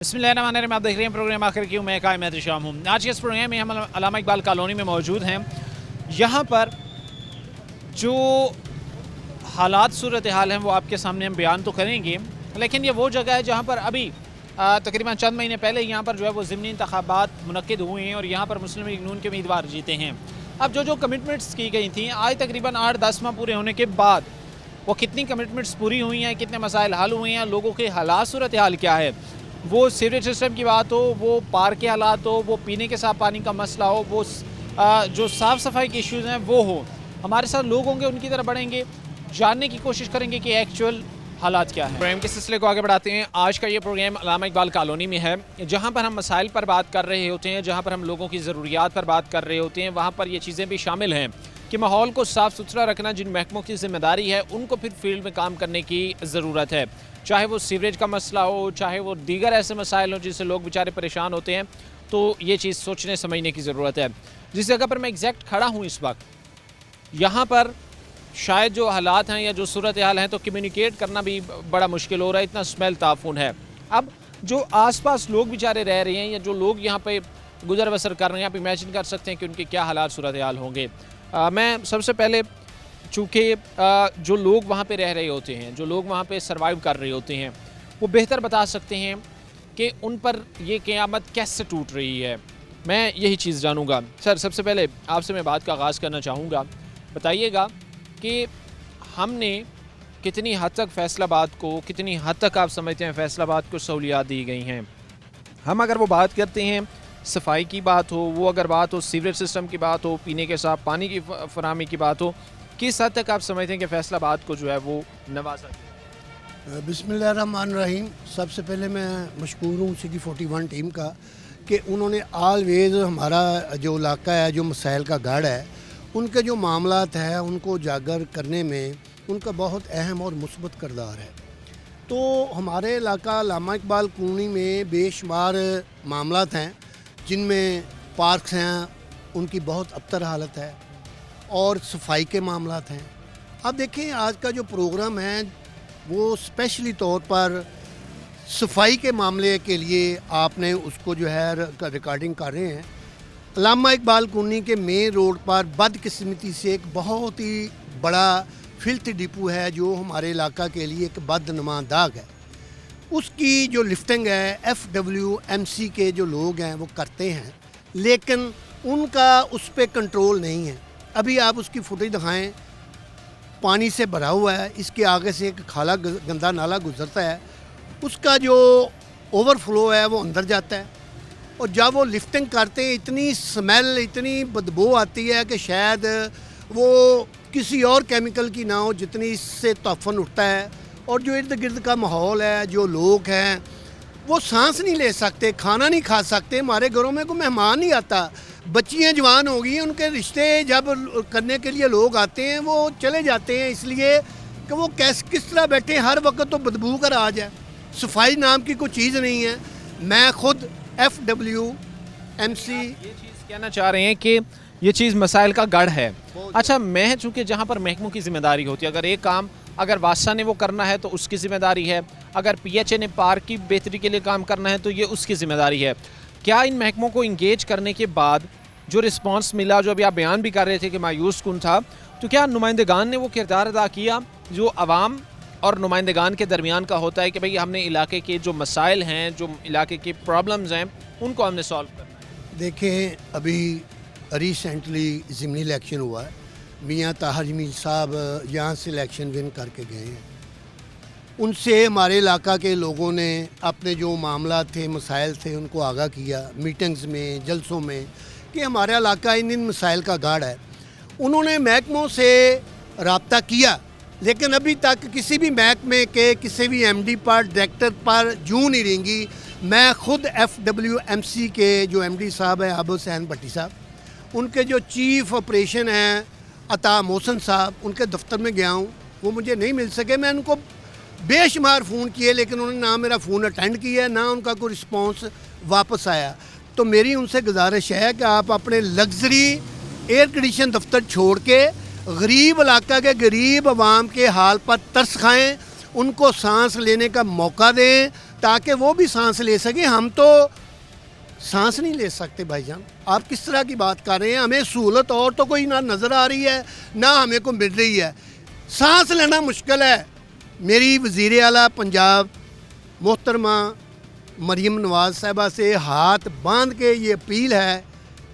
बिस्मिल्लाहिर्रहमानिर्रहीम। आप देख रहे हैं प्रोग्राम आखिर की मैं कायम एहतशाम हूँ। आज के इस प्रोग्राम में हम अल्लामा इकबाल कॉलोनी में मौजूद हैं। यहाँ पर जो हालात सूरत हाल हैं वो आपके सामने हम बयान तो करेंगे, लेकिन ये वो जगह है जहाँ पर अभी तकरीबन चंद महीने पहले यहाँ पर जो है वो ज़िमनी इंतखाबात मुनक्किद हुए हैं और यहाँ पर मुस्लिम लीग नून के उम्मीदवार जीते हैं। अब जो कमिटमेंट्स की गई थी आज तकरीबन 8-10 माह पूरे होने के बाद वो कितनी कमिटमेंट्स पूरी हुई हैं, कितने मसाइल हल हुए हैं, लोगों के हालात सूरत हाल क्या है, वो सीवरेज सिस्टम की बात हो, वो पार्क के हालात हो, वो पीने के साफ पानी का मसला हो, वो जो साफ़ सफाई के इश्यूज़ हैं वो हो, हमारे साथ लोग होंगे, उनकी तरफ बढ़ेंगे, जानने की कोशिश करेंगे कि एक्चुअल हालात क्या है। प्रोग्राम के सिलसिले को आगे बढ़ाते हैं। आज का ये प्रोग्राम अल्लामा इकबाल कॉलोनी में है, जहाँ पर हम मसाइल पर बात कर रहे होते हैं, जहाँ पर हम लोगों की ज़रूरियात पर बात कर रहे होते हैं। वहाँ पर ये चीज़ें भी शामिल हैं कि माहौल को साफ़ सुथरा रखना जिन महकमों की ज़िम्मेदारी है उनको फिर फील्ड में काम करने की ज़रूरत है, चाहे वो सीवरेज का मसला हो, चाहे वो दीगर ऐसे मसाइल हो जिससे लोग बेचारे परेशान होते हैं। तो ये चीज़ सोचने समझने की ज़रूरत है। जिस जगह पर मैं एग्जैक्ट खड़ा हूँ इस वक्त, यहाँ पर शायद जो हालात हैं या जो सूरत हाल हैं तो कम्युनिकेट करना भी बड़ा मुश्किल हो रहा है, इतना स्मेल ताफून है। अब जो आसपास लोग बेचारे रह रहे हैं या जो लोग यहाँ पे गुजर बसर कर रहे हैं, आप इमेजिन कर सकते हैं कि उनके क्या हालात सूरत हाल होंगे। मैं सबसे पहले चूँकि जो लोग वहाँ पे रह रहे होते हैं, जो लोग वहाँ पे सर्वाइव कर रहे होते हैं, वो बेहतर बता सकते हैं कि उन पर ये क़यामत कैसे टूट रही है। मैं यही चीज़ जानूँगा। सर, सबसे पहले आपसे मैं बात का आगाज़ करना चाहूँगा, बताइएगा कि हमने कितनी हद तक फैसलाबाद को, कितनी हद तक आप समझते हैं फैसलाबाद को सहूलियात दी गई हैं। हम अगर वो बात करते हैं सफाई की बात हो, वो अगर बात हो सीवरेज सिस्टम की बात हो, पीने के साफ पानी की फराहमी की बात हो, किस हद तक आप समझते हैं कि फैसलाबाद को जो है वो नवाजा गया? बिस्मिल्लाहिर्रहमानिर्रहीम। सबसे पहले मैं मशकूर हूँ CD41 टीम का कि उन्होंने ऑलवेज़ हमारा जो इलाका है, जो मसाइल का गढ़ है, उनके जो मामलात है उनको उजागर करने में उनका बहुत अहम और मुस्बत किरदार है। तो हमारे इलाका अल्लामा इकबाल कॉलोनी में बेशुमार मामलात हैं जिनमें पार्क्स हैं, उनकी बहुत अबतर हालत है, और सफाई के मामलात हैं। अब देखें, आज का जो प्रोग्राम है वो स्पेशली तौर पर सफाई के मामले के लिए आपने उसको जो है रिकॉर्डिंग कर रहे हैं। अल्लामा इकबाल कॉलोनी के मेन रोड पर बदकिस्मती से एक बहुत ही बड़ा फिल्थ डिपो है जो हमारे इलाका के लिए एक बदनुमा दाग है। उसकी जो लिफ्टिंग है FWMC के जो लोग हैं वो करते हैं, लेकिन उनका उस पर कंट्रोल नहीं है। अभी आप उसकी फुटेज दिखाएं, पानी से भरा हुआ है, इसके आगे से एक खाला गंदा नाला गुजरता है, उसका जो ओवरफ्लो है वो अंदर जाता है, और जब वो लिफ्टिंग करते हैं इतनी स्मेल, इतनी बदबू आती है कि शायद वो किसी और केमिकल की ना हो जितनी इससे तूफ़ान उठता है। और जो इर्द गिर्द का माहौल है, जो लोग हैं वो सांस नहीं ले सकते, खाना नहीं खा सकते। हमारे घरों में कोई मेहमान नहीं आता, बच्चियाँ जवान हो गई हैं, उनके रिश्ते जब करने के लिए लोग आते हैं वो चले जाते हैं, इसलिए कि वो किस तरह बैठे, हर वक्त तो बदबू का राज है, सफाई नाम की कोई चीज़ नहीं है। मैं खुद FWMC ये चीज़ कहना चाह रहे हैं कि ये चीज़ मसाइल का गढ़ है। अच्छा, मैं चूँकि जहाँ पर महकमों की ज़िम्मेदारी होती है, अगर एक काम अगर वासा ने वो करना है तो उसकी ज़िम्मेदारी है, अगर PHA ने पार्क की बेहतरी के लिए काम करना है तो ये उसकी ज़िम्मेदारी है। क्या इन महकमों को इंगेज करने के बाद जो रिस्पॉन्स मिला, जो अभी आप बयान भी कर रहे थे कि मायूस कुन था, तो क्या नुमाइंदगान ने वो किरदार अदा किया जो आवाम और नुमाइंदगान के दरमियान का होता है कि भाई हमने इलाके के जो मसाइल हैं, जो इलाके की प्रॉब्लम्स हैं, उनको हमने सॉल्व करना है? देखें, अभी रिसेंटली ज़िमनी इलेक्शन हुआ है, मियाँ ताहिर जमील साहब यहाँ से इलेक्शन विन करके गए हैं। उनसे हमारे इलाका के लोगों ने अपने जो मामला थे, मसाइल थे, उनको आगाह किया मीटिंग्स में, जलसों में, कि हमारा इलाका इन मसाइल का गढ़ है। उन्होंने महकमों से रब्ता किया, लेकिन अभी तक किसी भी महकमे के किसी भी MD पर, डायरेक्टर पर जूं नहीं रेंगी। मैं खुद FWMC के जो MD साहब हैं आबिद हुसैन भट्टी साहब, उनके जो चीफ ऑपरेशन हैं अता मोहसन साहब, उनके दफ्तर में गया हूँ, वो मुझे नहीं मिल सके। मैं उनको बेशुमार फ़ोन किए, लेकिन उन्होंने ना मेरा फ़ोन अटेंड किया, ना उनका कोई रिस्पॉन्स वापस आया। तो मेरी उनसे गुजारिश है कि आप अपने लग्जरी एयर कंडीशन दफ्तर छोड़ के गरीब इलाका के गरीब आवाम के हाल पर तरस खाएँ, उनको सांस लेने का मौका दें, ताकि वो भी सांस ले सके। हम तो सांस नहीं ले सकते भाईजान, आप किस तरह की बात कर रहे हैं? हमें सहूलत और तो कोई ना नज़र आ रही है ना हमें को मिल रही है, सांस लेना मुश्किल है। मेरी वज़ीर आला पंजाब मोहतरमा मरीम नवाज़ साहिबा से हाथ बांध के ये अपील है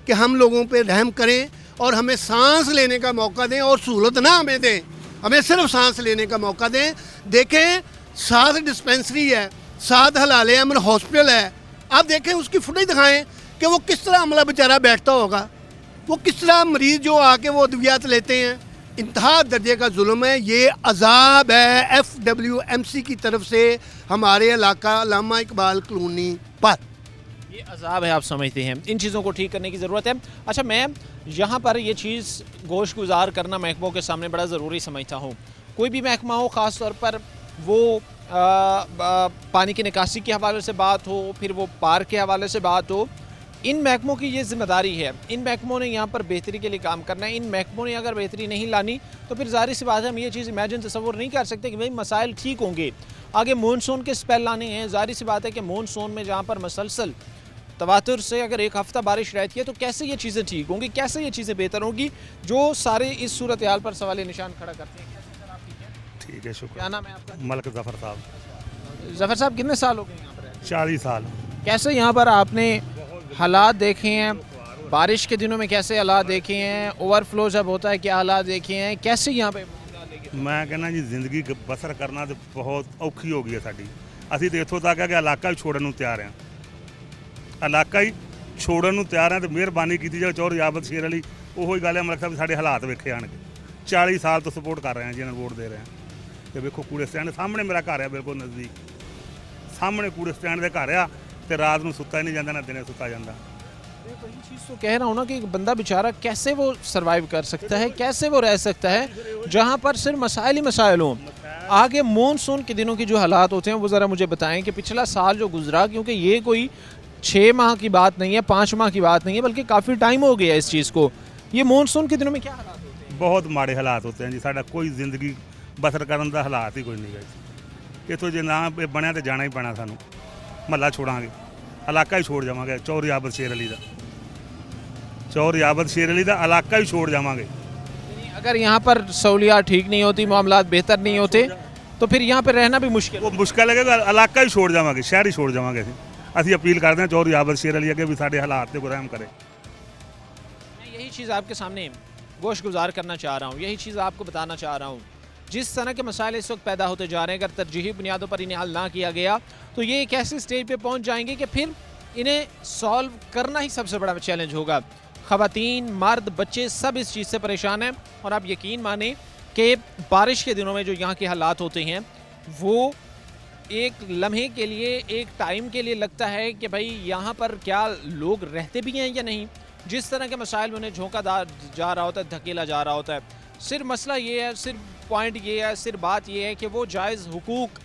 कि हम लोगों पे रहम करें और हमें सांस लेने का मौका दें, और सहूलत ना हमें दें, हमें सिर्फ सांस लेने का मौका दें। देखें 7 डिस्पेंसरी है, 7 हलाल अमर हॉस्पिटल है, आप देखें उसकी फुटेज दिखाएं कि वो किस तरह अमला बेचारा बैठता होगा, वो किस तरह मरीज़ जो आके वो अद्वियात लेते हैं। इंतहा दर्जे का जुल्म है, ये अजाब है FWMC की तरफ से हमारे इलाका अल्लामा इकबाल कॉलोनी पर। ये अजाब है, आप समझते हैं, इन चीज़ों को ठीक करने की ज़रूरत है। अच्छा, मैं यहाँ पर ये चीज़ गोश गुजार करना महकमों के सामने बड़ा ज़रूरी समझता हूँ। कोई भी महकमा हो, ख़ास तौर पर वो पानी की निकासी के हवाले से बात हो, फिर वो पार्क के हवाले से बात हो, इन महकमों की ये जिम्मेदारी है। इन महकमों ने यहाँ पर बेहतरी के लिए काम करना है। इन महकमों ने अगर बेहतरी नहीं लानी तो फिर ज़ाहिर सी बात है, हम ये चीज़ इमेजिन तसव्वुर नहीं कर सकते कि भाई मसाइल ठीक होंगे। आगे मानसून के स्पेल आने हैं, ज़ाहिर सी बात है कि मानसून में जहाँ पर मसलसल तवातुर से अगर एक हफ़्ता बारिश रहती है तो कैसे ये चीज़ें ठीक होंगी, कैसे ये चीज़ें बेहतर होंगी, जो सारे इस सूरत हाल पर सवाल निशान खड़ा करते हैं। कैसे सर, आप ठीक है? ठीक है, शुक्र। क्या नाम है आपका? मलक ज़फ़र साहब। ज़फ़र साहब, कितने साल हो गए यहाँ पर? 40 साल। कैसे यहाँ पर आपने हालात देखे हैं, बारिश के दिनों में कैसे हालात देखे हैं, ओवरफ्लो जब होता है क्या हालात देखे हैं, कैसे यहाँ पे? मैं कहना जी, ਜ਼ਿੰਦਗੀ ਬਸਰ ਕਰਨਾ ਤੇ ਬਹੁਤ ਔਖੀ ਹੋ ਗਈ ਹੈ ਸਾਡੀ। ਅਸੀਂ ਤੇ ਇੱਥੋਂ ਤੱਕ ਹੈ ਕਿ ਇਲਾਕਾ ਹੀ ਛੋੜਨ ਨੂੰ ਤਿਆਰ ਹਾਂ, ਇਲਾਕਾ ਹੀ ਛੋੜਨ ਨੂੰ ਤਿਆਰ ਹਾਂ। ਤੇ ਮਿਹਰਬਾਨੀ ਕੀਤੀ ਜਾਵੇ ਚੌਧਰੀ ਆਬਦ ਸ਼ੇਰ ਅਲੀ, ਉਹੋ ਹੀ ਗੱਲ ਹੈ ਮਲਕ ਸਾਹਿਬ, ਸਾਡੇ ਹਾਲਾਤ ਵੇਖੇ ਆਣਗੇ। 40 ਸਾਲ ਤੋਂ ਸਪੋਰਟ ਕਰ ਰਹੇ ਹਾਂ ਜੀ, ਇਹਨਾਂ ਨੂੰ ਵੋਟ ਦੇ ਰਹੇ ਹਾਂ। ਤੇ ਵੇਖੋ ਕੂੜੇ ਸਟੈਂਡ ਸਾਹਮਣੇ ਮੇਰਾ ਘਰ ਹੈ, ਬਿਲਕੁਲ ਨਜ਼ਦੀਕ ਸਾਹਮਣੇ ਕੂੜੇ ਸਟੈਂਡ ਦੇ ਘਰ ਆ, ਤੇ ਰਾਤ ਨੂੰ ਸੁੱਤਾ ਹੀ ਨਹੀਂ ਜਾਂਦਾ, ਨਾ ਦਿਨੇ ਸੁੱਤਾ ਜਾਂਦਾ। वही चीज़ तो कह रहा हूँ ना कि एक बंदा बेचारा कैसे वो सरवाइव कर सकता है, कैसे वो रह सकता है जहाँ पर सिर्फ मसाइल ही मसाइल हों। आगे मानसून के दिनों की जो हालात होते हैं वो ज़रा मुझे बताएं कि पिछला साल जो गुजरा, क्योंकि ये कोई 6 माह की बात नहीं है, 5 माह की बात नहीं है, बल्कि काफ़ी टाइम हो गया इस चीज़ को। ये मानसून के दिनों में क्या हालात होते हैं? बहुत माड़े हालात होते हैं जी, साडा कोई ज़िंदगी बसर करने का हालात ही कोई नहीं है। इतों जो ना बनया तो जाना ही पैना, सानू महला छोड़ांगे, इलाका ही छोड़ जावांगे। चौधरी आबद शेर अली का, चौधरी आबद शेर अली का इलाका ही छोड़ जावांगे। अगर यहाँ पर सहूलियात ठीक नहीं होती, मामलात बेहतर नहीं होते, तो फिर यहाँ पर रहना भी मुश्किल। वो मुश्किल है, इलाका ही छोड़ जावांगे, शहर ही छोड़ जावांगे। ਅਸੀਂ अपील करते हैं चौधरी आबद शेर अली अगे भी साढ़े हालात को रहम करे। मैं यही चीज़ आपके सामने गोश गुजार करना चाह रहा हूँ, यही चीज़ आपको बताना चाह रहा हूँ। जिस तरह के मसाइल इस वक्त पैदा होते जा रहे हैं, अगर तरजीही बुनियादों पर इन्हें हल ना किया गया तो ये एक ऐसी स्टेज पे पहुंच जाएंगे कि फिर इन्हें सॉल्व करना ही सबसे बड़ा चैलेंज होगा। ख़वातीन, मर्द, बच्चे सब इस चीज़ से परेशान हैं। और आप यकीन माने कि बारिश के दिनों में जो यहाँ के हालात होते हैं वो एक लम्हे के लिए, एक टाइम के लिए लगता है कि भाई यहाँ पर क्या लोग रहते भी हैं या नहीं। जिस तरह के मसाइल में उन्हें झोंका जा रहा होता है, धकेला जा रहा होता है। सिर्फ मसला ये है, सिर्फ पॉइंट ये है, सिर्फ बात ये है कि वो जायज़ हुकूक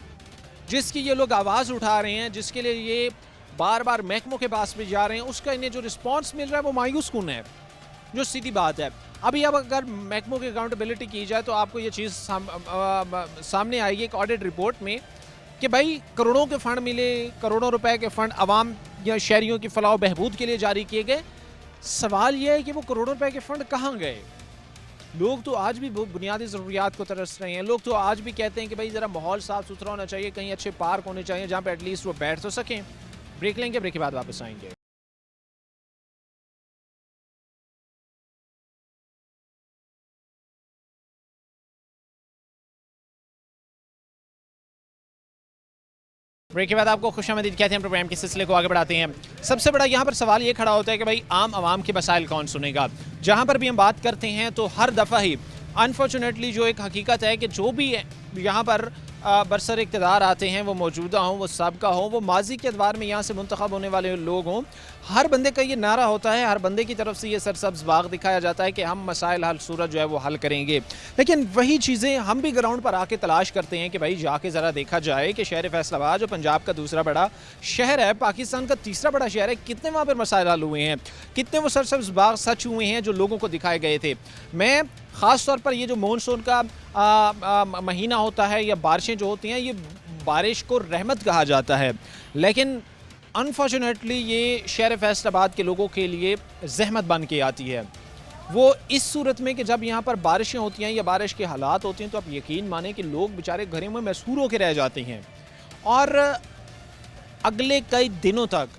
जिसकी ये लोग आवाज़ उठा रहे हैं, जिसके लिए ये बार बार महकमों के पास भी जा रहे हैं, उसका इन्हें जो रिस्पॉन्स मिल रहा है वो मायूस कुन है, जो सीधी बात है। अभी अब अगर महकमों की अकाउंटेबिलिटी की जाए तो आपको ये चीज़ सामने आएगी एक ऑडिट रिपोर्ट में कि भाई करोड़ों के फ़ंड मिले, करोड़ों रुपए के फ़ंड आवाम या शहरियों की फलाह बहबूद के लिए जारी किए गए। सवाल यह है कि वो करोड़ों रुपए के फ़ंड कहाँ गए। लोग तो आज भी बुनियादी ज़रूरियात को तरस रहे हैं। लोग तो आज भी कहते हैं कि भाई ज़रा माहौल साफ़ सुथरा होना चाहिए, कहीं अच्छे पार्क होने चाहिए जहाँ पे एटलीस्ट वो बैठ तो सकें। ब्रेक लेंगे, ब्रेक के बाद वापस आएंगे। ब्रेक के बाद आपको खुशामदीद कहते हैं। प्रोग्राम के सिलसिले को आगे बढ़ाते हैं। सबसे बड़ा यहाँ पर सवाल ये खड़ा होता है कि भाई आम आवाम के मसाइल कौन सुनेगा। जहाँ पर भी हम बात करते हैं तो हर दफ़ा ही अनफॉर्चुनेटली जो एक हकीकत है कि जो भी यहाँ पर बरसर इक़्तिदार आते हैं, वो मौजूदा हों, वो साबका हों, वो माजी के अदवार में यहाँ से मुंतखब होने वाले लोग हों, हर बंदे का ये नारा होता है, हर बंदे की तरफ से ये सरसब्ज़ बाग दिखाया जाता है कि हम मसाइल हल सूरत जो है वो हल करेंगे। लेकिन वही चीज़ें हम भी ग्राउंड पर आके तलाश करते हैं कि भाई जाके ज़रा देखा जाए कि शहर फैसलाबाद जो पंजाब का दूसरा बड़ा शहर है, पाकिस्तान का तीसरा बड़ा शहर है, कितने वहाँ पर मसाइल हल हुए हैं, कितने वो सरसब्ज़ बाग सच हुए हैं जो लोगों को दिखाए गए थे। मैं ख़ास तौर पर ये जो मानसून का महीना होता है या बारिशें जो होती हैं, ये बारिश को रहमत कहा जाता है, लेकिन अनफॉर्चुनेटली ये शहर फैसलाबाद के लोगों के लिए जहमत बन के आती है। वो इस सूरत में कि जब यहाँ पर बारिशें होती हैं या बारिश के हालात होते हैं तो आप यकीन माने कि लोग बेचारे घरों में महसूर होकर रह जाते हैं। और अगले कई दिनों तक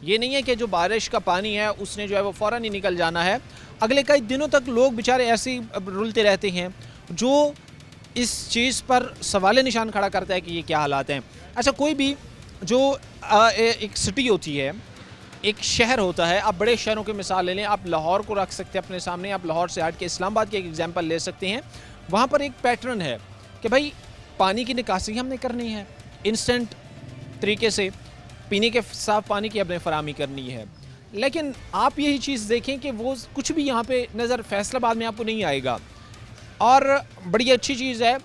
ये नहीं है कि जो बारिश का पानी है उसने जो है वो फ़ौरन ही निकल जाना है, अगले कई दिनों तक लोग बेचारे ऐसे ही रुलते रहते हैं, जो इस चीज़ पर सवाल निशान खड़ा करता है कि ये क्या हालात हैं। अच्छा, कोई भी जो एक सिटी होती है, एक शहर होता है, आप बड़े शहरों की मिसाल ले लें, आप लाहौर को रख सकते हैं अपने सामने, आप लाहौर से हट के इस्लामाबाद की एक एग्जांपल ले सकते हैं। वहाँ पर एक पैटर्न है कि भाई पानी की निकासी हमने करनी है, इंस्टेंट तरीके से पीने के साफ़ पानी की हमने फराहमी करनी है। लेकिन आप यही चीज़ देखें कि वो कुछ भी यहाँ पे नज़र फैसलाबाद में आपको नहीं आएगा। और बड़ी अच्छी चीज़ है,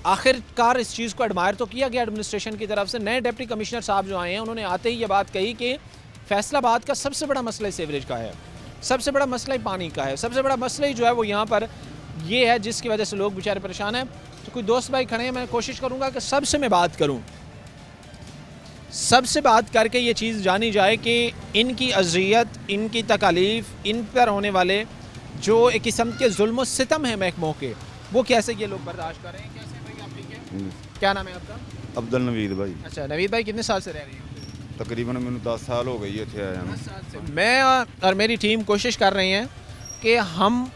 आखिरकार इस चीज़ को एडमायर तो किया गया एडमिनिस्ट्रेशन की तरफ से। नए डिप्टी कमिश्नर साहब जो आए हैं उन्होंने आते ही ये बात कही कि फैसलाबाद का सबसे बड़ा मसला सीवरेज का है, सबसे बड़ा मसला ही पानी का है, सबसे बड़ा मसला ही जो है वो यहाँ पर ये है जिसकी वजह से लोग बेचारे परेशान हैं। तो कोई दोस्त भाई खड़े हैं, मैं कोशिश करूँगा कि सबसे मैं बात करूँ, सबसे बात करके ये चीज़ जानी जाए कि इनकी अज़ियत, इनकी तकालीफ़, इन पर होने वाले जो एक किस्म के जुल्म सितम है महकमों के, वो कैसे ये लोग बर्दाश्त कर रहे हैं। कैसे भाई आप ठीक है? क्या नाम है आपका? अब्दुल नवीद भाई। अच्छा नवीद भाई, कितने साल से रह रहे हैं? तकरीबन मैंने 10 साल हो गई इत्थे आया नूं। मैं और मेरी टीम कोशिश कर रहे हैं कि हम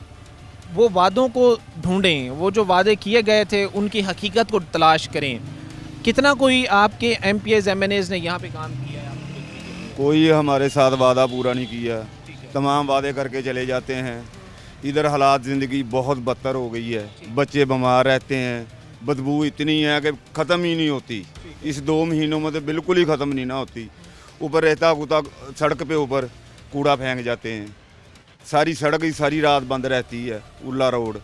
वो वादों को ढूंढें, वो जो वादे किए गए थे उनकी हकीकत को तलाश करें। कितना कोई आपके MPs MNAs ने यहाँ पे काम किया है? कोई हमारे साथ वादा पूरा नहीं किया, तमाम वादे करके चले जाते हैं। इधर हालात ज़िंदगी बहुत बदतर हो गई है, बच्चे बीमार रहते हैं, बदबू इतनी है कि ख़त्म ही नहीं होती। इस 2 महीनों में तो बिल्कुल ही ख़त्म नहीं ना होती। ऊपर रहता कुता सड़क पे ऊपर कूड़ा फेंक जाते हैं, सारी सड़क ही सारी रात बंद रहती है। उल्ला रोड,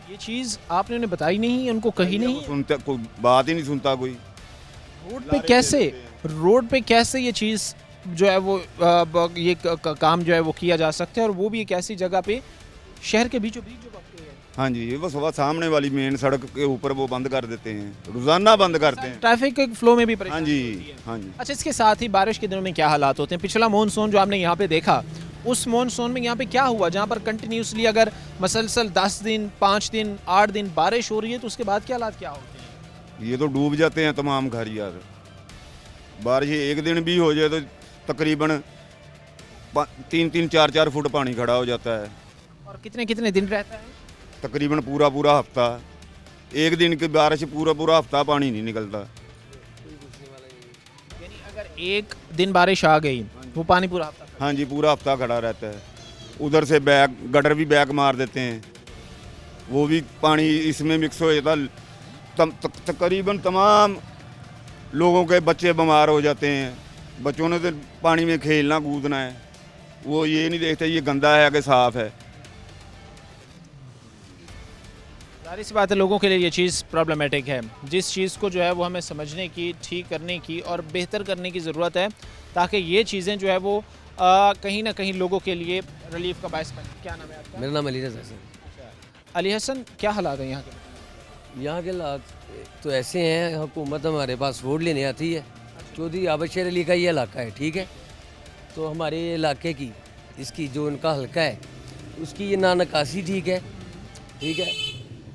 ये चीज़ आपने उन्हें बताई नहीं, उनको कही नहीं? सुनता कोई बात ही नहीं सुनता कोई। रोड पे कैसे ये चीज़ जो है वो ये काम जो है वो किया जा सकता है, और वो भी एक ऐसी जगह पे शहर के बीचों बीच जो वाक़ई है। हाँ जी, वो सुबह सामने वाली मेन सड़क के ऊपर वो बंद कर देते हैं, रोज़ाना बंद करते हैं। ट्रैफिक के फ्लो में भी हाँ परेशानी जी, होती है। हाँ जी। अच्छा, इसके साथ ही बारिश के दिनों में क्या हालात होते हैं? पिछला मानसून जो आपने यहाँ पे देखा, उस मानसून में यहाँ पे क्या हुआ, जहाँ पर कंटिन्यूसली अगर मसलसल 10 दिन 5 दिन 8 दिन बारिश हो रही है तो उसके बाद क्या हालात क्या होते हैं? ये तो डूब जाते हैं तमाम घर यार। बारिश एक दिन भी हो जाए तो तकरीबन 3-3 4-4 फुट पानी खड़ा हो जाता है। और कितने कितने दिन रहता है? तकरीबन पूरा हफ्ता। एक दिन की बारिश पूरा हफ्ता पानी नहीं निकलता। यानी अगर एक दिन बारिश आ गई वो पानी पूरा हफ्ता? हाँ जी, पूरा हफ्ता खड़ा रहता है। उधर से बैग गटर भी बैग मार देते हैं, वो भी पानी इसमें मिक्स हो जाता। तकरीबन तमाम लोगों के बच्चे बीमार हो जाते हैं। बच्चों ने तो पानी में खेलना कूदना है, वो ये नहीं देखते ये गंदा है कि साफ़ है। जाहिर सी बात है लोगों के लिए ये चीज़ प्रॉब्लमेटिक है, जिस चीज़ को जो है वो हमें समझने की, ठीक करने की और बेहतर करने की ज़रूरत है, ताकि ये चीज़ें जो है वो कहीं ना कहीं लोगों के लिए रिलीफ का बायस बने। क्या नाम है आपका? मेरा नाम अली रज़ा हसन। अली हसन, क्या हालात हैं यहाँ के? यहाँ के हालात तो ऐसे हैं, हुकूमत हमारे पास रोड लेने आती है। चौधरी आबद शेर अली का ये इलाका है, ठीक है। तो हमारे इलाके की इसकी जो उनका हल्का है उसकी ये ना निकासी ठीक है, ठीक है।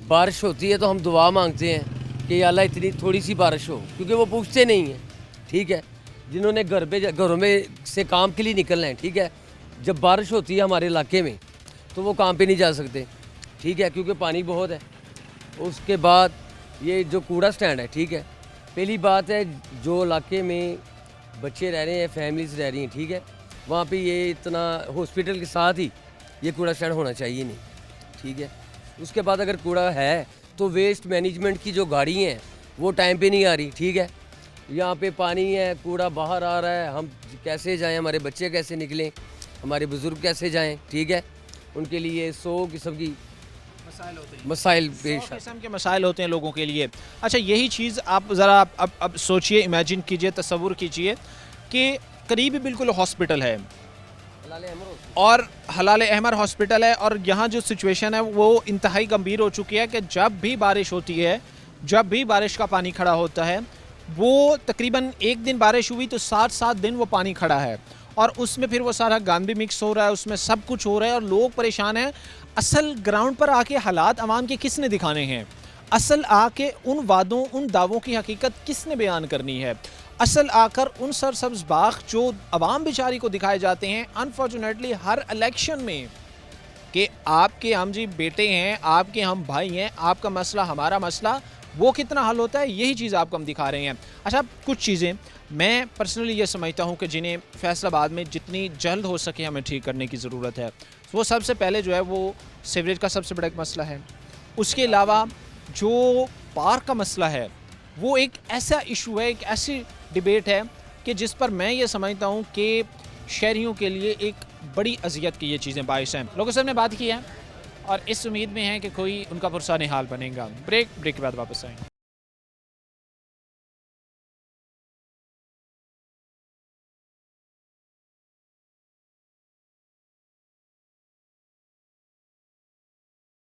बारिश होती है तो हम दुआ मांगते हैं कि या अल्लाह इतनी थोड़ी सी बारिश हो, क्योंकि वो पूछते नहीं हैं, ठीक है। जिन्होंने घरों में से काम के लिए निकलना है, ठीक है। जब बारिश होती है हमारे इलाके में तो वो काम पे नहीं जा सकते, ठीक है, क्योंकि पानी बहुत है। उसके बाद ये जो कूड़ा स्टैंड है, ठीक है। पहली बात है जो इलाके में बच्चे रह रहे हैं, फैमिलीज रह रही हैं, ठीक है, वहाँ पे ये इतना हॉस्पिटल के साथ ही ये कूड़ा स्टैंड होना चाहिए नहीं, ठीक है। उसके बाद अगर कूड़ा है तो वेस्ट मैनेजमेंट की जो गाड़ी हैं वो टाइम पे नहीं आ रही, ठीक है। यहाँ पे पानी है, कूड़ा बाहर आ रहा है, हम कैसे जाएं, हमारे बच्चे कैसे निकलें, हमारे बुज़ुर्ग कैसे जाएं, ठीक है। उनके लिए 100 किस्म की मसाइल पेश किस्म के मसाइल होते हैं लोगों के लिए। अच्छा, यही चीज़ आप ज़रा अब सोचिए, इमेजिन कीजिए, तसव्वुर कीजिए कि करीब ही बिल्कुल हॉस्पिटल है और हलाल अहमर हॉस्पिटल है, और यहाँ जो सिचुएशन है वो इंतहाई गंभीर हो चुकी है कि जब भी बारिश होती है जब भी बारिश का पानी खड़ा होता है वो तकरीबन एक दिन बारिश हुई तो 7 दिन वो पानी खड़ा है और उसमें फिर वो सारा गंद भी मिक्स हो रहा है, उसमें सब कुछ हो रहा है और लोग परेशान हैं। असल ग्राउंड पर आके हालात आवाम के किसने दिखाने हैं? असल आके उन वादों उन दावों की हकीकत किसने बयान करनी है? असल आकर उन सरसब्ज बाग जो अवाम बेचारी को दिखाए जाते हैं अनफॉर्चुनेटली हर इलेक्शन में कि आपके हम जी बेटे हैं, आपके हम भाई हैं, आपका मसला हमारा मसला, वो कितना हल होता है, यही चीज़ आपको हम दिखा रहे हैं। अच्छा, कुछ चीज़ें मैं पर्सनली ये समझता हूँ कि जिन्हें फैसलाबाद में जितनी जल्द हो सके हमें ठीक करने की ज़रूरत है। वो सबसे पहले जो है वो सीवरेज का सबसे बड़ा एक मसला है। उसके अलावा जो पार्क का मसला है वो एक ऐसा इशू है, एक ऐसी डिबेट है कि जिस पर मैं ये समझता हूँ कि शहरियों के लिए एक बड़ी अजियत की ये चीज़ें बाइस हैं। लोगों से हमने बात की है और इस उम्मीद में है कि कोई उनका पुरसा निहाल बनेगा। ब्रेक के बाद वापस आएंगे।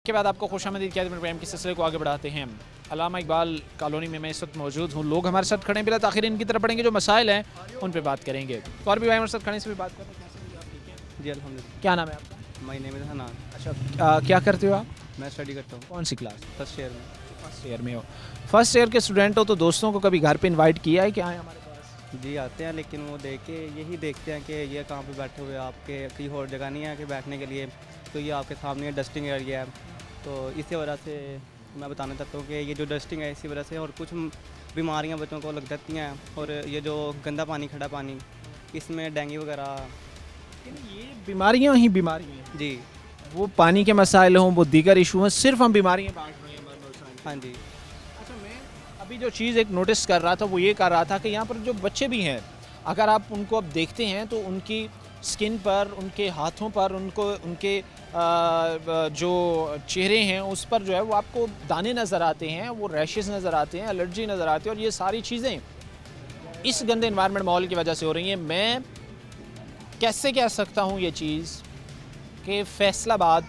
के बाद आपको खुशामदीद कहते हैं। प्रोग्राम के सिलसिले को आगे बढ़ाते हैं। अल्लामा इकबाल कॉलोनी में मैं इस वक्त मौजूद हूँ। लोग हमारे साथ खड़े हैं, बिला ताखिर इनकी तरफ पढ़ेंगे, जो मसाइल हैं उन पर बात करेंगे। और भी भाई हमारे साथ खड़े से भी बात करें। जी अल्हम्दुलिल्लाह। क्या नाम है आपका? My name is Hanan. अच्छा, क्या करते हो आप? मैं स्टडी करता हूँ कौन सी क्लास? फर्स्ट ईयर में। फर्स्ट ईयर में हो। फर्स्ट ईयर के स्टूडेंट हो तो दोस्तों को कभी घर पे इनवाइट किया है कि आए हमारे पास? जी आते हैं, लेकिन वो देख के यही देखते हैं कि ये कहाँ पे बैठे हुए हैं, आपके कहीं और जगह नहीं है कि बैठने के लिए, तो ये आपके सामने डस्टिंग एरिया है। तो इसी वजह से मैं बताना चाहता हूँ कि ये जो डस्टिंग है इसी वजह से और कुछ बीमारियाँ बच्चों को लग जाती हैं। और ये जो गंदा पानी, खड़ा पानी, इसमें डेंगू वगैरह, ये बीमारियाँ ही बीमारियाँ हैं। जी वो पानी के मसाइल हों, वो दीगर इशू हैं, सिर्फ हम बीमारियाँ बांट रहे हैं हमारे मसाइल। हाँ जी। अच्छा, मैं अभी जो चीज़ एक नोटिस कर रहा था वो ये कर रहा था कि यहाँ पर जो बच्चे भी हैं, अगर आप उनको अब देखते हैं तो उनकी स्किन पर, उनके हाथों पर, उनके जो चेहरे हैं उस पर जो है वो आपको दाने नज़र आते हैं, वो रैशेस नज़र आते हैं, एलर्जी नज़र आती है और ये सारी चीज़ें इस गंदे इन्वायरमेंट माहौल की वजह से हो रही हैं। मैं कैसे कह सकता हूँ ये चीज़ कि फैसलाबाद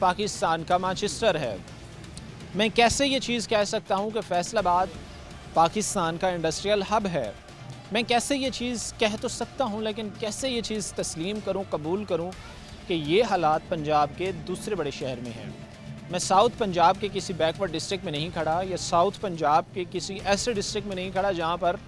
पाकिस्तान का मैनचेस्टर है? मैं कैसे ये चीज़ कह सकता हूँ कि फैसलाबाद पाकिस्तान का इंडस्ट्रियल हब है? मैं कैसे ये चीज़ कह तो सकता हूँ, लेकिन कैसे ये चीज़ तस्लीम करूँ, कबूल करूँ कि ये हालात पंजाब के दूसरे बड़े शहर में हैं? मैं साउथ पंजाब के किसी बैकवर्ड डिस्ट्रिक्ट में नहीं खड़ा, या साउथ पंजाब के किसी ऐसे डिस्ट्रिक्ट में नहीं खड़ा जहाँ पर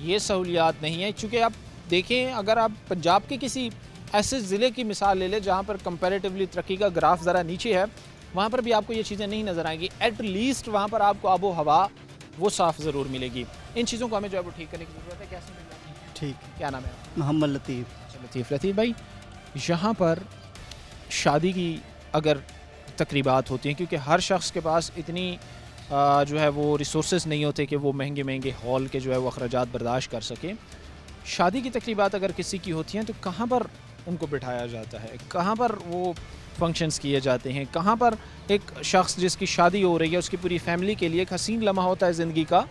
ये सहूलियात नहीं है। चूँकि आप देखें, अगर आप पंजाब के किसी ऐसे ज़िले की मिसाल ले लें जहाँ पर कंपैरेटिवली तरक्की का ग्राफ ज़रा नीचे है, वहाँ पर भी आपको ये चीज़ें नहीं नज़र आएंगी। एट लीस्ट वहाँ पर आपको आबो हवा वो साफ़ ज़रूर मिलेगी। इन चीज़ों को हमें जो है वो ठीक करने की ज़रूरत है। कैसे मिलेगी? ठीक। क्या नाम है आपका? मोहम्मद लतीफ़। लतीफ़ भाई, यहाँ पर शादी की अगर तकरीबात होती हैं, क्योंकि हर शख्स के पास इतनी जो है वो रिसोर्सेज नहीं होते कि वो महंगे महंगे हॉल के जो है वो अखराजात बर्दाश्त कर सके। शादी की तकरीबात अगर किसी की होती हैं तो कहाँ पर उनको बिठाया जाता है, कहाँ पर वो फंक्शंस किए जाते हैं, कहाँ पर एक शख्स जिसकी शादी हो रही है उसकी पूरी फैमिली के लिए एक हसीन लम्हा होता है ज़िंदगी का,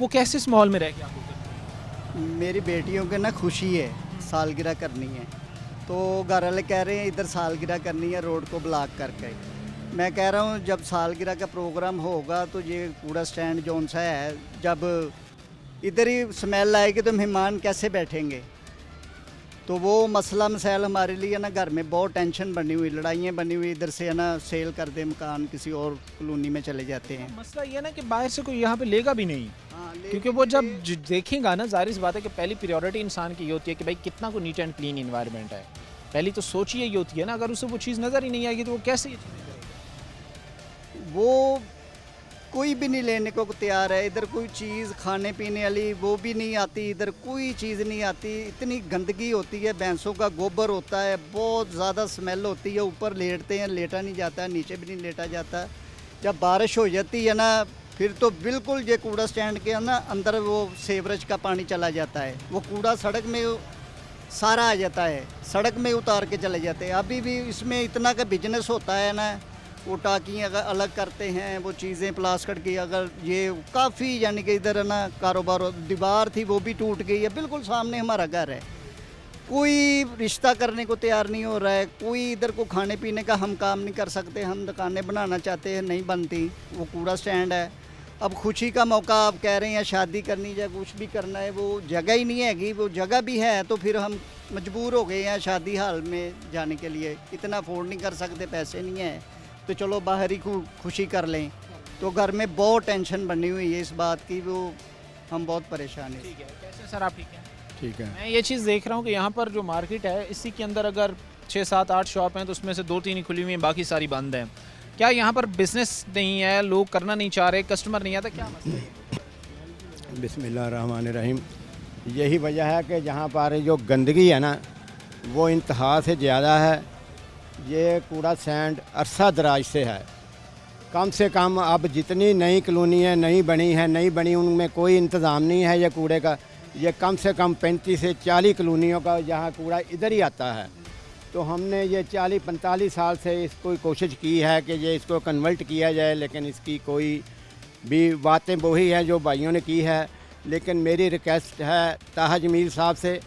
वो कैसे इस माहौल में रह के आपको करना है? मेरी बेटियों के ना खुशी है, सालगिरह करनी है, तो घर वाले कह रहे हैं इधर सालगिरह करनी है रोड को ब्लॉक करके। मैं कह रहा हूँ जब सालगिरह का प्रोग्राम होगा तो ये कूड़ा स्टैंड जौन सा है, जब इधर ही स्मेल आएगी तो मेहमान कैसे बैठेंगे? तो वो मसला मसाइल हमारे लिए ना घर में बहुत टेंशन बनी हुई, लड़ाइयाँ बनी हुई, इधर से है ना सेल कर दे मकान, किसी और कॉलोनी में चले जाते हैं। मसला ये ना कि बाहर से कोई यहाँ पे लेगा भी नहीं, हाँ, क्योंकि वो जब देखेगा ना, जाहिर सी बात है कि पहली प्रायोरिटी इंसान की ये होती है कि भाई कितना को नीट एंड क्लीन इन्वायरमेंट है। पहली तो सोच ही यही होती है ना, अगर उसे वो चीज़ नज़र ही नहीं आएगी तो वो कैसे ये चीज़ें करेगा? वो कोई भी नहीं लेने को तैयार है। इधर कोई चीज़ खाने पीने वाली वो भी नहीं आती, इधर कोई चीज़ नहीं आती। इतनी गंदगी होती है, भैंसों का गोबर होता है, बहुत ज़्यादा स्मेल होती है। ऊपर लेटते हैं, लेटा नहीं जाता, नीचे भी नहीं लेटा जाता। जब बारिश हो जाती है ना, फिर तो बिल्कुल ये कूड़ा स्टैंड के ना अंदर वो सेवरेज का पानी चला जाता है। वो कूड़ा सड़क में सारा आ जाता है, सड़क में उतार के चले जाते हैं। अभी भी इसमें इतना का बिजनेस होता है ना, वो टाकियाँ अगर अलग करते हैं, वो चीज़ें प्लास्टिक की, अगर ये काफ़ी यानी कि इधर है ना कारोबार। दीवार थी वो भी टूट गई है, बिल्कुल सामने हमारा घर है। कोई रिश्ता करने को तैयार नहीं हो रहा है, कोई इधर को खाने पीने का हम काम नहीं कर सकते। हम दुकानें बनाना चाहते हैं, नहीं बनती। वो कूड़ा स्टैंड है, अब खुशी का मौका आप कह रहे हैं शादी करनी या कुछ भी करना है, वो जगह ही नहीं हैगी। वो जगह भी है तो फिर हम मजबूर हो गए हैं शादी हाल में जाने के लिए, इतना अफोर्ड नहीं कर सकते, पैसे नहीं है, तो चलो बाहर ही खुशी कर लें। तो घर में बहुत टेंशन बनी हुई है इस बात की, वो हम बहुत परेशान हैं। ठीक है, कैसे सर आप ठीक हैं? ठीक है। मैं ये चीज़ देख रहा हूँ कि यहाँ पर जो मार्केट है इसी के अंदर अगर 6, 7, 8 शॉप हैं तो उसमें से 2, 3 ही खुली हुई हैं, बाकी सारी बंद हैं। क्या यहाँ पर बिजनेस नहीं है, लोग करना नहीं चाह रहे, कस्टमर नहीं आता, क्या मसला है? बिस्मिल्लाहिर्रहमानिर्रहीम। यही वजह है कि जहाँ पर जो गंदगी है ना वो इंतहा से ज़्यादा है। ये कूड़ा सैंड अरसा दराज से कम अब जितनी नई कॉलोनी है नई बनी उनमें कोई इंतज़ाम नहीं है ये कूड़े का। ये कम से कम 35 से 40 कॉलोनियों का यहाँ कूड़ा इधर ही आता है। तो हमने ये 40-45 साल से इसको कोशिश की है कि ये इसको कन्वर्ट किया जाए, लेकिन इसकी कोई भी बातें वही हैं जो भाइयों ने की है। लेकिन मेरी रिक्वेस्ट है ताहा जमील साहब से,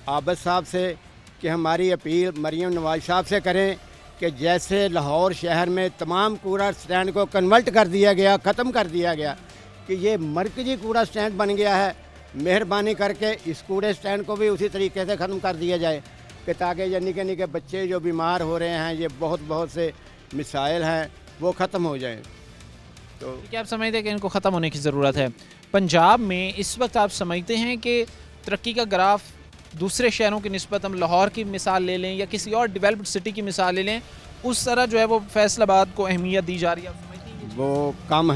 आबद साहब से, कि हमारी अपील मरीम नवाज साहब से करें कि जैसे लाहौर शहर में तमाम कूड़ा स्टैंड को कन्वर्ट कर दिया गया, ख़त्म कर दिया गया, कि ये मरकजी कूड़ा स्टैंड बन गया है, मेहरबानी करके इस कूड़े स्टैंड को भी उसी तरीके से ख़त्म कर दिया जाए कि ताकि ये निके निके बच्चे जो बीमार हो रहे हैं, ये बहुत से मिसाइल हैं, वो ख़त्म हो जाएं। तो क्या आप समझते हैं कि इनको ख़त्म होने की ज़रूरत है? पंजाब में इस वक्त आप समझते हैं कि तरक्की का ग्राफ दूसरे शहरों की निस्बत, हम लाहौर की मिसाल ले लें या किसी और डेवलप्ड सिटी की मिसाल ले लें, उस तरह जो है वो फैसलाबाद को अहमियत दी जा रही है, आप समझते हैं? वो कम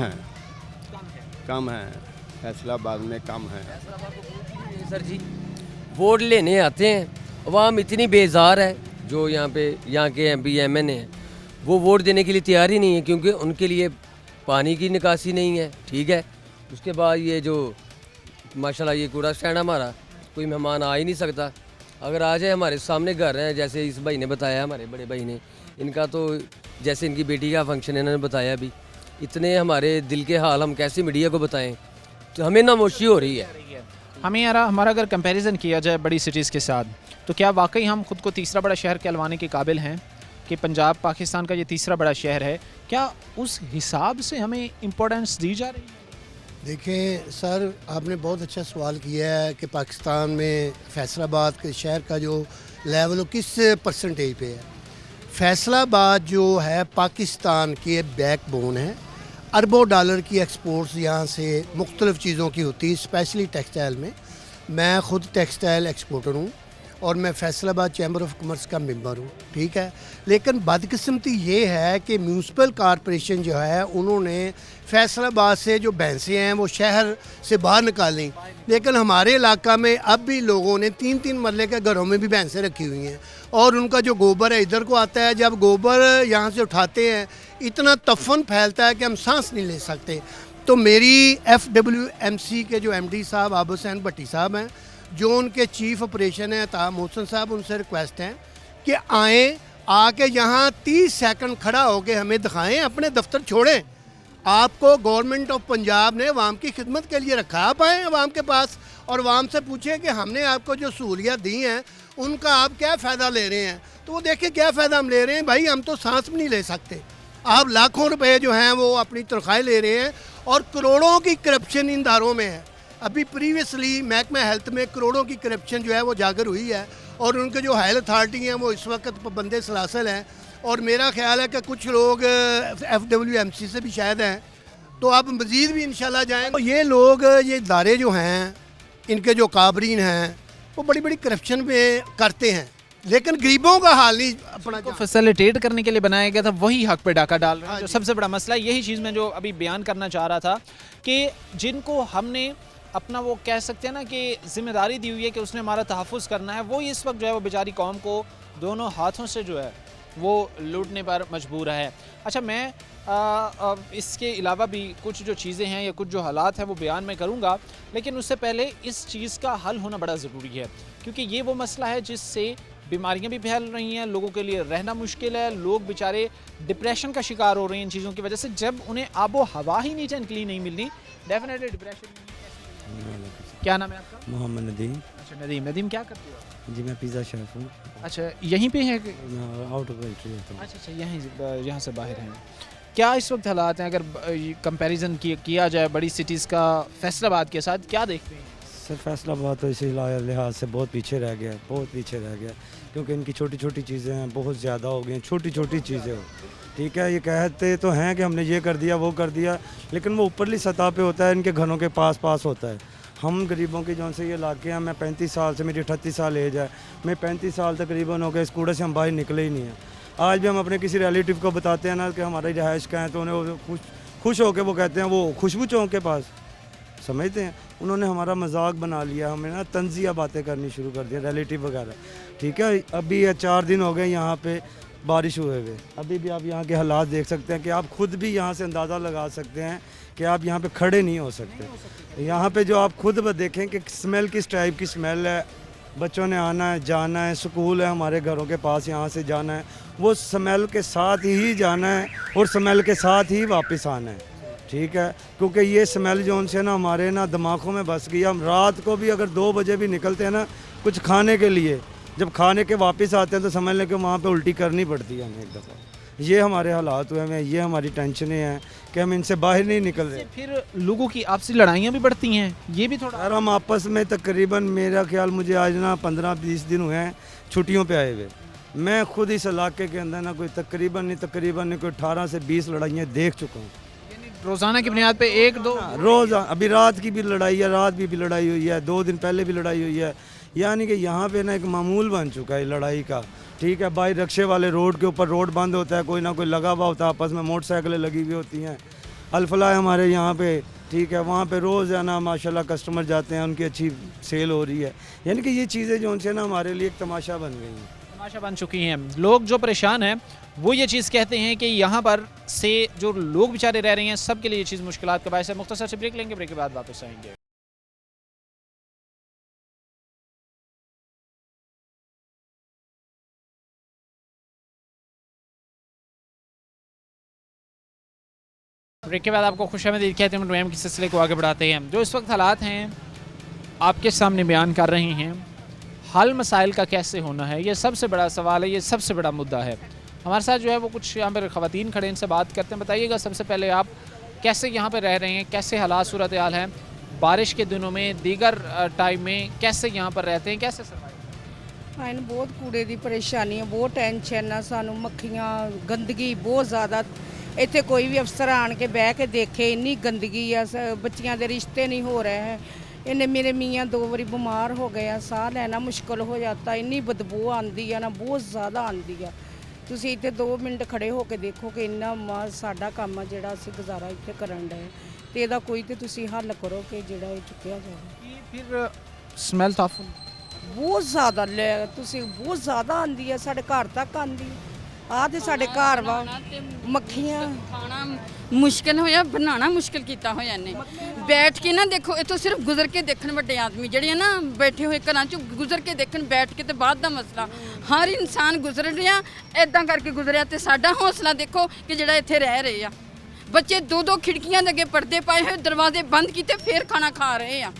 है फैसलाबाद में कम है। सर जी वोट लेने आते हैं, अवाम इतनी बेजार है, जो यहाँ के MP MN हैं वो वोट देने के लिए तैयार ही नहीं है, क्योंकि उनके लिए पानी की निकासी नहीं है। ठीक है, उसके बाद ये जो माशाल्लाह ये कूड़ा स्टैंड हमारा, कोई मेहमान आ ही नहीं सकता। अगर आ जाए, हमारे सामने घर हैं, जैसे इस भाई ने बताया, हमारे बड़े भाई ने, इनका तो जैसे इनकी बेटी का फंक्शन है, इन्होंने बताया भी, इतने हमारे दिल के हाल हम कैसे मीडिया को बताएं, तो हमें नामोशी हो रही है। हमें यार हमारा अगर कंपैरिजन किया जाए बड़ी सिटीज़ के साथ, तो क्या वाकई हम खुद को तीसरा बड़ा शहर कहलवाने के काबिल हैं कि पंजाब पाकिस्तान का ये तीसरा बड़ा शहर है? क्या उस हिसाब से हमें इम्पोर्टेंस दी जा रही है? देखिए सर, आपने बहुत अच्छा सवाल किया है कि पाकिस्तान में फैसलाबाद के शहर का जो लेवल किस परसेंटेज पे है। फैसलाबाद जो है पाकिस्तान के बैकबोन है। अरबों डॉलर की एक्सपोर्ट्स यहाँ से मुख्तलिफ़ चीज़ों की होती है, स्पेशली टेक्सटाइल में। मैं ख़ुद टेक्सटाइल एक्सपोर्टर हूँ और मैं फैसलाबाद चैम्बर ऑफ कॉमर्स का मेंबर हूँ, ठीक है। लेकिन बदकिस्मती ये है कि म्यूनसिपल कॉरपोरेशन जो है उन्होंने फैसलाबाद से जो भैंसें हैं वो शहर से बाहर निकाली, लेकिन हमारे इलाका में अब भी लोगों ने 3-3 मरले के घरों में भी भैंसें रखी हुई हैं और उनका जो गोबर है इधर को आता है। जब गोबर यहाँ से उठाते हैं इतना तफन फैलता है कि हम सांस नहीं ले सकते। तो मेरी FWMC के जो MD साहब आबद हुसैन भट्टी साहब हैं, जो उनके चीफ ऑपरेशन है ताहा मोहसन साहब, उनसे रिक्वेस्ट है कि आएँ, आके यहाँ 30 सेकंड खड़ा होके हमें दिखाएं, अपने दफ्तर छोड़ें। आपको गवर्नमेंट ऑफ पंजाब ने अवाम की खिदमत के लिए रखा, आप आएँ अवाम के पास और अवाम से पूछें कि हमने आपको जो सहूलियत दी हैं उनका आप क्या फ़ायदा ले रहे हैं। तो वो देखिए क्या फ़ायदा हम ले रहे हैं भाई, हम तो सांस भी नहीं ले सकते। आप लाखों रुपए जो हैं वो अपनी तनख्वाहें ले रहे हैं और करोड़ों की करप्शन इन इदारों में है। अभी प्रीवियसली महकमा हेल्थ में करोड़ों की करप्शन जो है वो जागर हुई है और उनके जो हेल्थ अथॉरिटी हैं वो इस वक्त पाबंदे सलासल हैं और मेरा ख्याल है कि कुछ लोग FWMC से भी शायद हैं, तो आप मज़ीद भी इंशाल्लाह जाएँ। तो ये लोग, ये इदारे जो हैं, इनके जो काबरीन हैं वो बड़ी बड़ी करप्शन में करते हैं, लेकिन गरीबों का हाल नहीं अपना को फैसिलिटेट करने के लिए बनाया गया था, वही हक पे डाका डाल रहा है। जो सबसे बड़ा मसला है, यही चीज़ मैं जो अभी बयान करना चाह रहा था कि जिनको हमने अपना वो कह सकते हैं ना कि जिम्मेदारी दी हुई है कि उसने हमारा तहफ़्फ़ुज़ करना है, वो इस वक्त जो है वो बेचारी कौम को दोनों हाथों से जो है वो लूटने पर मजबूर है। अच्छा, मैं इसके अलावा भी कुछ जो चीज़ें हैं या कुछ जो हालात हैं वो बयान में करूँगा, लेकिन उससे पहले इस चीज़ का हल होना बड़ा ज़रूरी है, क्योंकि ये वो मसला है जिससे बीमारियां भी फैल रही हैं, लोगों के लिए रहना मुश्किल है, लोग बेचारे डिप्रेशन का शिकार हो रहे हैं इन चीज़ों की वजह से। जब उन्हें आबो हवा ही नीट एंड क्लीन नहीं मिल रही, डेफिनेटली डिप्रेशन। क्या नाम है आपका? मोहम्मद नदीम। अच्छा नदीम, नदीम क्या करते हो? जी मैं पिज़्ज़ा शेफ़ हूँ। अच्छा, यहीं पे है कि आउट ऑफ कंट्री होता हूँ। अच्छा, यहाँ से बाहर हैं। क्या इस वक्त हालात हैं अगर कंपैरिजन किया जाए बड़ी सिटीज़ का फैसलाबाद के साथ, क्या देखते हैं? सर फैसलाबाद तो इसी लिहाज से बहुत पीछे रह गया, बहुत पीछे रह गया, क्योंकि इनकी छोटी छोटी चीज़ें हैं, बहुत ज़्यादा हो गई हैं, छोटी छोटी चीज़ें हो। ठीक है, ये कहते तो हैं कि हमने ये कर दिया वो कर दिया, लेकिन वो ऊपरली सतह पे होता है, इनके घरों के पास होता है। हम गरीबों की जौन से ये इलाके हैं, मैं 35 साल से, मेरी 38 साल एज है, मैं 35 साल तकरीबन हो गए इस कूड़े से हम बाहर निकले ही नहीं हैं। आज भी हम अपने किसी रिलेटिव को बताते हैं ना कि हमारी रिहाइश का है, तो उन्हें वो खुश होकर वो कहते हैं वो खुशबू चौक के पास, समझते हैं। उन्होंने हमारा मजाक बना लिया, हमें ना तंजिया बातें करनी शुरू कर दी रिलेटिव वगैरह। ठीक है, अभी 4 दिन हो गए यहाँ पे बारिश हुए हुए, अभी भी आप यहाँ के हालात देख सकते हैं कि आप खुद भी यहाँ से अंदाज़ा लगा सकते हैं कि आप यहाँ पे खड़े नहीं हो सकते। यहाँ पे जो आप खुद देखें कि स्मेल किस टाइप की स्मेल है, बच्चों ने आना है जाना है, स्कूल है हमारे घरों के पास, यहाँ से जाना है, वो स्मेल के साथ ही जाना है और स्मेल के साथ ही वापस आना है। ठीक है, क्योंकि ये स्मेल जो उनसे ना हमारे ना दिमागों में बस गई। हम रात को भी अगर 2 बजे भी निकलते हैं ना कुछ खाने के लिए, जब खाने के वापस आते हैं तो समझ लें कि वहाँ पे उल्टी करनी पड़ती है हमें एक दफ़ा। ये हमारे हालात हुए हैं, ये हमारी टेंशनें हैं कि हम इनसे बाहर नहीं निकल रहे। फिर लोगों की आपसी लड़ाइयाँ भी बढ़ती हैं, ये भी थोड़ा। यार हम आपस में तकरीबन मेरा ख्याल मुझे आज ना 15-20 दिन हुए हैं छुट्टियों पे आए हुए। मैं खुद इस इलाके के अंदर ना कोई तकरीबन नहीं कोई 18 से 20 लड़ाइयाँ देख चुका हूँ। रोज़ाना की बुनियाद पे 1-2 रोज़, अभी रात की भी लड़ाई है, रात भी लड़ाई हुई है, 2 दिन पहले भी लड़ाई हुई है। यानी कि यहाँ पे ना एक मामूल बन चुका है लड़ाई का। ठीक है, बाई रक्शे वाले रोड के ऊपर रोड बंद होता है, कोई ना कोई लगा हुआ होता है, आपस में मोटरसाइकिलें लगी हुई होती हैं। अल्फला है हमारे यहाँ पे, ठीक है, वहाँ पे रोज़ है ना माशाल्लाह कस्टमर जाते हैं, उनकी अच्छी सेल हो रही है। यानी कि ये चीज़ें जो उनसे ना हमारे लिए एक तमाशा बन गई हैं, तमाशा बन चुकी हैं। लोग जो परेशान हैं वो ये चीज़ कहते हैं कि यहाँ पर से जो लोग बेचारे रह रहे हैं सब के लिए ये चीज़ मुश्किलात का बायस है। मुख्तसर से ब्रेक लेंगे, ब्रेक के बाद वापस आएंगे। ब्रेक के बाद आपको खुशामदीद कहते हैं। प्रोग्राम के सिलसिले को आगे बढ़ाते हैं। जो इस वक्त हालात हैं आपके सामने बयान कर रहे हैं, हल मसाइल का कैसे होना है, ये सबसे बड़ा सवाल है, ये सबसे बड़ा मुद्दा है। हमारे साथ जो है वो कुछ यहाँ पर ख़वातीन खड़े, इनसे बात करते हैं। बताइएगा सबसे पहले आप कैसे यहाँ पर रह रहे हैं, कैसे हालात सूरत हाल हैं, बारिश के दिनों में दीगर टाइम में कैसे यहाँ पर रहते हैं, कैसे सर्वाइव? हाँ, बहुत कूड़े की परेशानी है, बहुत टेंशन है सानू, मक्खियाँ गंदगी बहुत ज़्यादा। इत्थे कोई भी अफसर आन के बह के देखे, इन्नी गंदगी है, बच्चियां दे रिश्ते नहीं हो रहे हैं। इन्हें मेरे मियाँ 2 बारी बीमार हो गया, साह लेना मुश्किल हो जाता, इन्नी बदबू आती है ना, बहुत ज़्यादा आती है। तुसीं इत्थे 2 मिनट खड़े होकर देखो कि इन्ना साडा काम है जिहड़ा असीं गुजारा इत्थे करन डे, ते इहदा कोई ते तुसीं हल करो कि जिहड़ा ये चुक्या जाए। फिर स्मैल ताफुन बहुत ज़्यादा तुसीं बहुत ज़्यादा आती है, साडे घर तक आती है। आ ते साडे घर वा मक्खियां, खाना मुश्किल होया, बनाना मुश्किल किया होया ने। बैठ के ना देखो, इतों सिर्फ गुजर के देखन वड्डे आदमी जिहड़े ना बैठे हुए घरां चों गुजर के देखन, बैठ के ते बाद दा मसला। हर इंसान गुजर रहा, इदां करके गुजरिया, ते साडा हौसला देखो कि जिहड़ा इत्थे रह रहे आ। बच्चे 2-2 खिड़कियां दे अगे पर्दे पाए हुए, दरवाजे बंद कीते, फिर खाना खा रहे आ।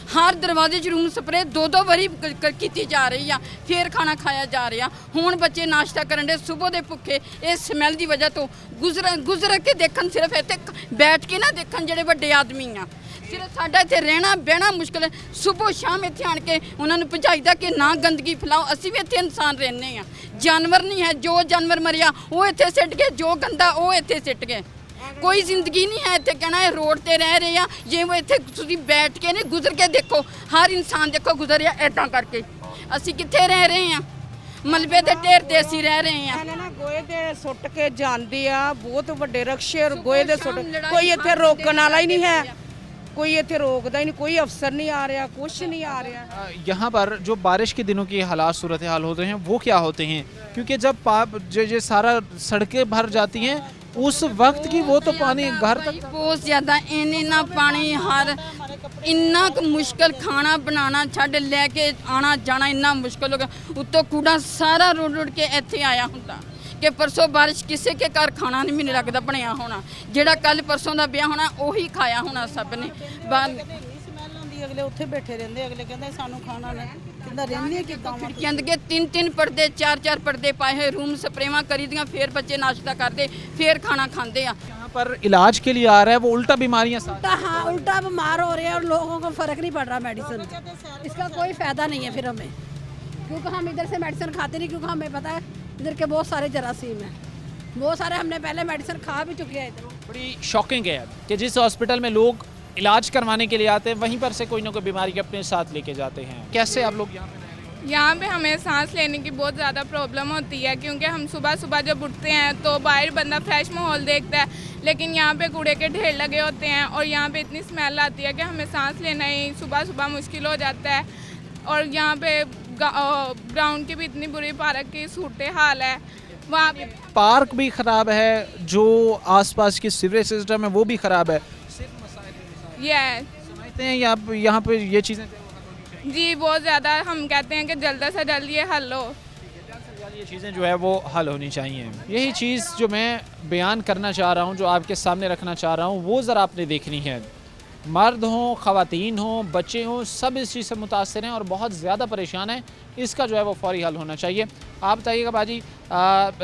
हर दरवाजे 'च रूम स्प्रे 2-2 वारी की जा रही है, फिर खाना खाया जा रहा। हुण बच्चे नाश्ता करन दे सुबह दे भुखे, इस स्मैल की वजह तो गुजर के देखन, सिर्फ इत्थे बैठ के ना देखन जिहड़े वड्डे आदमी आ। सिर्फ साडा इत्थे रहना बहना मुश्किल है। सुबह शाम इत्थे आण के उन्होंने भजाईदा कि ना गंदगी फैलाओ। असीं भी इत्थे इंसान रहने आ, जानवर नहीं है। जो जानवर मरिया वो इत्थे सिट गए, जो गंदा वो इत्थे सिट गए। कोई जिंदगी नहीं है इत्थे, कहना है रोड ते रह रहे हैं, जे वो इत्थे तुसीं बैठ के नहीं गुजर के देखो, हर इंसान देखो गुजर या इदां करके। असीं कित्थे रह रहे हैं, मलबे दे ढेर ते असीं रह रहे हैं। ना गोए दे सुੱਟ के ਜਾਂਦੀ ਆ, बहुत ਵੱਡੇ रक्शे और गोए दे सुੱਟ, कोई इत्थे रोकण वाला ही नहीं है, कोई इत्थे रोकदा ही नहीं, कोई अफसर नहीं आ रहा, कुछ नहीं आ रहा। यहाँ पर जो बारिश के दिनों के हालात सूरत हाल होते हैं वो क्या होते हैं? क्योंकि जब जो सारा सड़कें भर जाती हैं उस वक्त की वो तो पानी घर तक बहुत ज़्यादा, इन्ना पानी, हर इन्ना मुश्किल खाना बनाना छड़ लैके आना जाना इन्ना मुश्किल हो गया। उत्तों कूड़ा सारा रुड़ के इत्थे आया हुंदा कि परसों बारिश किसी के घर खाना नहीं मैनूं लगदा बनया होना, जिहड़ा कल परसों का ब्याह होना उही खाया होना सब ने। अगले उत्थे बैठे रहंदे, अगले कहंदे सानू खाना नहीं। ਕਿੱਦਾਂ ਰਹਿੰਦੀਆਂ ਕਿੱਦਾਂ ਵਾ खिड़कियां दे 3-3 पर्दे 4-4 पर्दे पाए हैं रूम स्प्रेवा करी दियां फिर बच्चे नाश्ता करते फिर खाना खाते हैं यहाँ पर इलाज के लिए आ रहा है वो उल्टा बीमारियाँ साथ उल्टा, हाँ उल्टा बीमार हो रहे हैं और लोगों को फ़र्क नहीं पड़ रहा मेडिसिन इसका कोई फ़ायदा नहीं है फिर हमें क्योंकि हम इधर से मेडिसिन खाते नहीं क्योंकि हमें पता है इधर के बहुत सारे जरासीम हैं बहुत सारे हमने पहले मेडिसिन खा भी चुके हैं इधर बड़ी शॉकिंग है कि जिस हॉस्पिटल में लोग इलाज करवाने के लिए आते हैं वहीं पर से कोई ना कोई बीमारी अपने साथ लेके जाते हैं। कैसे आप लोग यहाँ पे रह रहे हैं? यहाँ पे हमें सांस लेने की बहुत ज़्यादा प्रॉब्लम होती है क्योंकि हम सुबह सुबह जब उठते हैं तो बाहर बंदा फ्रेश माहौल देखता है लेकिन यहाँ पे कूड़े के ढेर लगे होते हैं और यहाँ पे इतनी स्मेल आती है कि हमें सांस लेना ही सुबह सुबह मुश्किल हो जाता है। और यहाँ पे ग्राउंड की भी इतनी बुरी पार्क की सूरत हाल है वहाँ पे पार्क भी ख़राब है, जो आसपास की सीवरेज सिस्टम है वो भी ख़राब है। ये है समझते हैं यहाँ पे ये चीज़ें जी बहुत ज़्यादा हम कहते हैं कि जल्द से जल्द ये हल हो। ये चीज़ें जो है वो हल होनी चाहिए। यही चीज़ जो मैं बयान करना चाह रहा हूँ, जो आपके सामने रखना चाह रहा हूँ, वो ज़रा आपने देखनी है। मर्द हों, ख़वातीन हों, बच्चे हों, सब इस चीज़ से मुतासर हैं और बहुत ज़्यादा परेशान हैं। इसका जो है वो फौरी हल होना चाहिए। आप बताइएगा बाजी,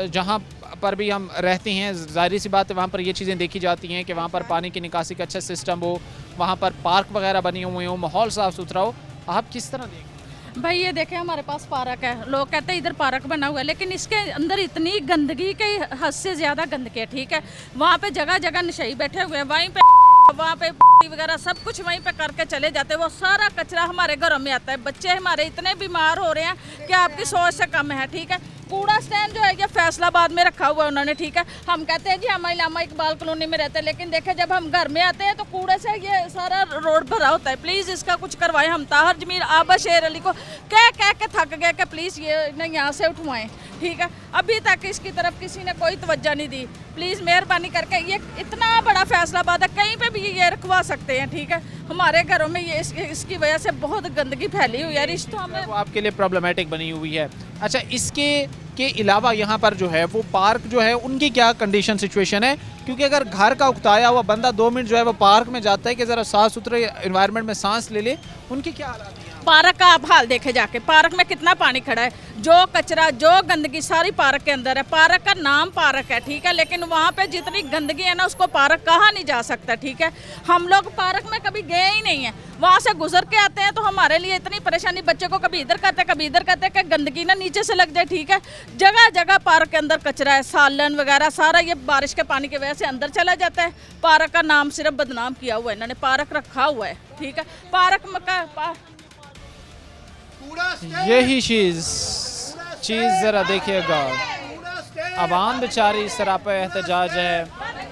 जहाँ पर भी हम रहते हैं ज़ाहिर सी बात है वहाँ पर ये चीज़ें देखी जाती हैं कि वहाँ पर पानी की निकासी का अच्छा सिस्टम हो, वहाँ पर पार्क वगैरह बने हुए हों, माहौल साफ़ सुथरा हो। आप किस तरह देखें? भाई ये देखें हमारे पास पार्क है, लोग कहते हैं इधर पार्क बना हुआ है लेकिन इसके अंदर इतनी गंदगी के हद से ज़्यादा गंदगी है। ठीक है, वहाँ पे जगह जगह नशई बैठे हुए हैं, वहीं पे वहाँ पे वगैरह सब कुछ वहीं पे करके चले जाते हैं। वो सारा कचरा हमारे घरों में आता है। बच्चे हमारे इतने बीमार हो रहे हैं कि आपकी सोच से कम है। ठीक है, कूड़ा स्टैंड जो है ये फैसलाबाद में रखा हुआ है उन्होंने। ठीक है, हम कहते हैं जी हम इलामा इकबाल कॉलोनी में रहते हैं लेकिन देखें जब हम घर में आते हैं तो कूड़े से ये सारा रोड भरा होता है। प्लीज़ इसका कुछ करवाएं। हम ताहर जमीर आबा शेर अली को कह के थक गए कि प्लीज़ ये न यहाँ से उठवाएं। ठीक है, अभी तक इसकी तरफ किसी ने कोई तवज्जो नहीं दी। प्लीज़ मेहरबानी करके, ये इतना बड़ा फैसलाबाद है, कहीं पे भी ये रखवा सकते हैं। ठीक है, हमारे घरों में ये इसकी वजह से बहुत गंदगी फैली हुई है, रिश्तों में वो आपके लिए प्रॉब्लमेटिक बनी हुई है। अच्छा, इसके अलावा यहाँ पर जो है वो पार्क जो है उनकी क्या कंडीशन सिचुएशन है? क्योंकि अगर घर का उकताया हुआ बंदा 2 मिनट जो है वो पार्क में जाता है कि ज़रा साफ़ सुथरे एनवायरनमेंट में सांस ले ले, उनकी क्या हालात हैं? पार्क का आप हाल देखे जाके, पार्क में कितना पानी खड़ा है, जो कचरा जो गंदगी सारी पार्क के अंदर है। पार्क का नाम पार्क है, ठीक है, लेकिन वहाँ पे जितनी गंदगी है ना उसको पार्क कहा नहीं जा सकता। ठीक है, हम लोग पार्क में कभी गए ही नहीं है, वहाँ से गुजर के आते हैं तो हमारे लिए इतनी परेशानी, बच्चे को कभी इधर करते कभी इधर करते कि गंदगी ना नीचे से लग जाए। ठीक है, जगह जगह पार्क के अंदर कचरा है, सालन वगैरह सारा ये बारिश के पानी की वजह से अंदर चला जाता है। पार्क का नाम सिर्फ बदनाम किया हुआ है इन्होंने, पार्क रखा हुआ है। ठीक है, पार्क में यही चीज़ ज़रा देखिएगा, आवाम बेचारी सरापा एहतजाज है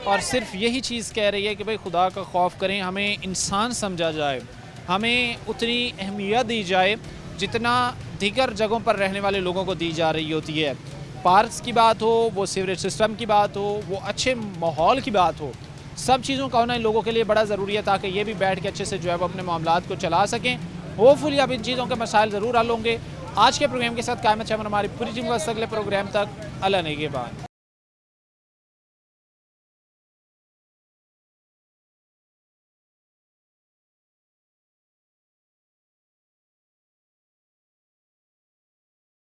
और सिर्फ यही चीज़ कह रही है कि भाई खुदा का खौफ करें, हमें इंसान समझा जाए, हमें उतनी अहमियत दी जाए जितना दीगर जगहों पर रहने वाले लोगों को दी जा रही होती है। पार्क्स की बात हो, वो सीवरेज सिस्टम की बात हो, वो अच्छे माहौल की बात हो, सब चीज़ों का होना इन लोगों के लिए बड़ा ज़रूरी है ताकि ये भी बैठ के अच्छे से जो है वो अपने मामलात को चला सकें। होपफुली अब इन चीज़ों के मसाइल ज़रूर हल होंगे। आज के प्रोग्राम के साथ कायम है हमारी पूरी टीम, अगले प्रोग्राम तक अल्लाह नेगेबान।